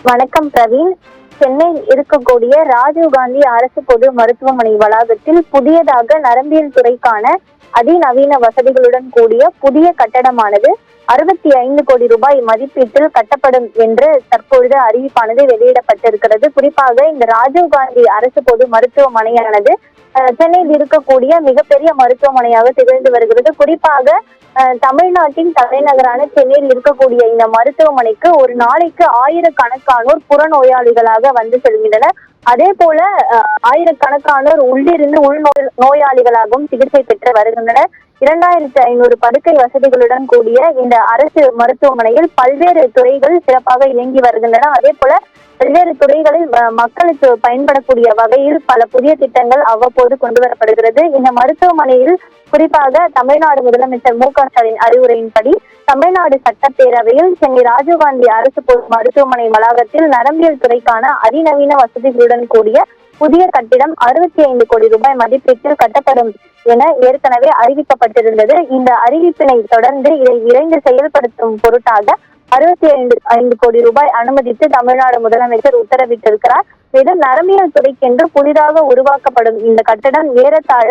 வணக்கம் பிரவீன். சென்னையில் இருக்கக்கூடிய ராஜீவ்காந்தி அரசு பொது மருத்துவமனை வளாகத்தில் புதியதாக நரம்பியல் துறைக்கான அதிநவீன வசதிகளுடன் கூடிய புதிய கட்டடமானது 65 கோடி ரூபாய் மதிப்பீட்டில் கட்டப்படும் என்று தற்பொழுது அறிவிப்பானது வெளியிடப்பட்டிருக்கிறது. குறிப்பாக இந்த ராஜீவ்காந்தி அரசு பொது மருத்துவமனையானது சென்னையில் இருக்கக்கூடிய மிகப்பெரிய மருத்துவமனையாக திகழ்ந்து வருகிறது. குறிப்பாக தமிழ்நாட்டின் தலைநகரான சென்னையில் இருக்கக்கூடிய இந்த மருத்துவமனைக்கு ஒரு நாளைக்கு ஆயிரக்கணக்கானோர் புறநோயாளிகளாக வந்து செல்கின்றனர். அதே போல ஆயிரக்கணக்கானோர் உள்ளிருந்து நோயாளிகளாகவும் சிகிச்சை பெற்று வருகின்றனர். 2500 படுக்கை வசதிகளுடன் கூடிய இந்த அரசு மருத்துவமனையில் பல்வேறு துறைகள் சிறப்பாக இயங்கி வருகின்றன. அதே போல பல்வேறு துறைகளில் மக்களுக்கு பயன்படக்கூடிய வகையில் பல புதிய திட்டங்கள் அவ்வப்போது கொண்டு வரப்படுகிறது. இந்த மருத்துவமனையில் குறிப்பாக தமிழ்நாடு முதலமைச்சர் மு.க.ஸ்டாலின் அறிவுரையின்படி தமிழ்நாடு சட்டப்பேரவையில் சென்னை ராஜீவ்காந்தி அரசு பொது மருத்துவமனை வளாகத்தில் நரம்பியல் துறைக்கான அதிநவீன வசதிகளுடன் கூடிய புதிய கட்டிடம் 65 கோடி ரூபாய் மதிப்பீட்டில் கட்டப்படும் என ஏற்கனவே அறிவிக்கப்பட்டிருந்தது. இந்த அறிவிப்பினை தொடர்ந்து இதை விரைந்து செயல்படுத்தும் பொருட்டாக 65 கோடி ரூபாய் அனுமதித்து தமிழ்நாடு முதலமைச்சர் உத்தரவிட்டிருக்கிறார். மேலும் நரம்பியல் துறைக்கென்று புதிதாக உருவாக்கப்படும் இந்த கட்டடம் ஏறத்தாழ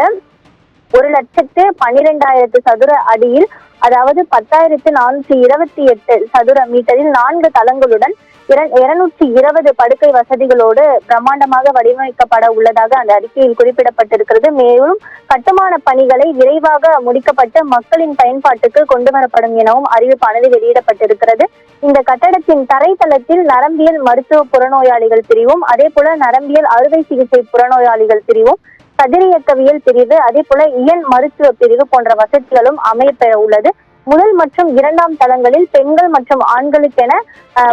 1,12,000 சதுர அடியில், அதாவது 10,428 சதுர மீட்டரில் 4 தளங்களுடன் 220 படுக்கை வசதிகளோடு பிரம்மாண்டமாக வடிவமைக்கப்பட உள்ளதாக அந்த அறிக்கையில் குறிப்பிடப்பட்டிருக்கிறது. மேலும் கட்டுமான பணிகளை விரைவாக முடிக்கப்பட்டு மக்களின் பயன்பாட்டுக்கு கொண்டு வரப்படும் எனவும் அறிவிப்பானது வெளியிடப்பட்டிருக்கிறது. இந்த கட்டடத்தின் தரைத்தளத்தில் நரம்பியல் மருத்துவ புறநோயாளிகள் பிரிவும், அதே போல நரம்பியல் அறுவை சிகிச்சை புறநோயாளிகள் பிரிவும், கதிரியக்கவியல் பிரிவு, அதே போல இயல் மருத்துவ பிரிவு போன்ற வசதிகளும் அமையப்பெற உள்ளது. முதல் மற்றும் 2ஆம் தளங்களில் பெண்கள் மற்றும் ஆண்களுக்கென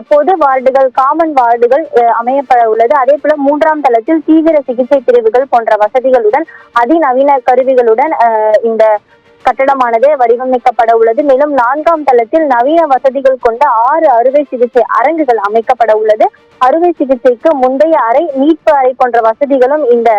பொது வார்டுகள், காமன் வார்டுகள் அமையப்பட உள்ளது. அதே போல 3ஆம் தளத்தில் தீவிர சிகிச்சை பிரிவுகள் போன்ற வசதிகளுடன் அதிநவீன கருவிகளுடன் இந்த கட்டடமானது வடிவமைக்கப்பட உள்ளது. மேலும் 4ஆம் தளத்தில் நவீன வசதிகள் கொண்ட 6 அறுவை சிகிச்சை அரங்குகள் அமைக்கப்பட உள்ளது. அறுவை சிகிச்சைக்கு முந்தைய அறை, மீட்பு அறை போன்ற வசதிகளும் இந்த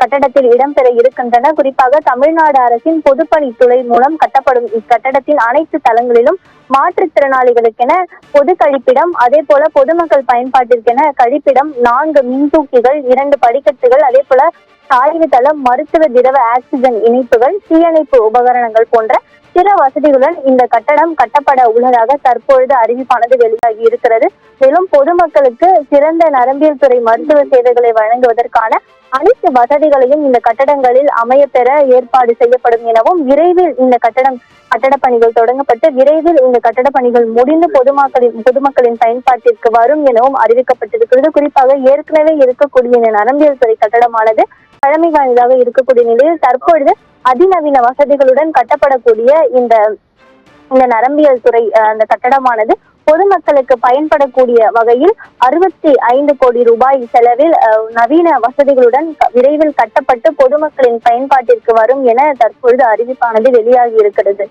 கட்டடத்தில் இடம்பெற இருக்கின்றன. குறிப்பாக தமிழ்நாடு அரசின் பொதுப்பணித்துறை மூலம் கட்டப்படும் இக்கட்டடத்தின் அனைத்து தளங்களிலும் மாற்றுத்திறனாளிகளுக்கென பொது கழிப்பிடம், அதே போல பொதுமக்கள் பயன்பாட்டிற்கென கழிப்பிடம், 4 மின்தூக்கிகள், 2 படிக்கட்டுகள், அதே போல சாய்வு தளம், மருத்துவ திரவ ஆக்சிஜன் இணைப்புகள், தீயணைப்பு உபகரணங்கள் போன்ற பிற வசதிகளுடன் இந்த கட்டடம் கட்டப்பட உள்ளதாக தற்பொழுது அறிவிப்பானது வெளியாகி இருக்கிறது. மேலும் பொதுமக்களுக்கு சிறந்த நரம்பியல் துறை மருத்துவ சேவைகளை வழங்குவதற்கான அனைத்து வசதிகளையும் இந்த கட்டடங்களில் அமையப்பெற ஏற்பாடு செய்யப்படும் எனவும், விரைவில் இந்த கட்டட பணிகள் தொடங்கப்பட்டு விரைவில் இந்த கட்டட பணிகள் முடிந்து பொதுமக்களின் பயன்பாட்டிற்கு வரும் எனவும் அறிவிக்கப்பட்டிருக்கிறது. குறிப்பாக ஏற்கனவே இருக்கக்கூடிய இந்த நரம்பியல் துறை கட்டடமானது பழமை வாய்ந்ததாக இருக்கக்கூடிய நிலையில் தற்பொழுது அதிநவீன வசதிகளுடன் கட்டப்படக்கூடிய இந்த நரம்பியல் துறை அந்த கட்டடமானது பொதுமக்களுக்கு பயன்படக்கூடிய வகையில் 65 கோடி ரூபாய் செலவில் நவீன வசதிகளுடன் விரைவில் கட்டப்பட்டு பொதுமக்களின் பயன்பாட்டிற்கு வரும் என தற்பொழுது அறிவிப்பானது வெளியாகி இருக்கிறது.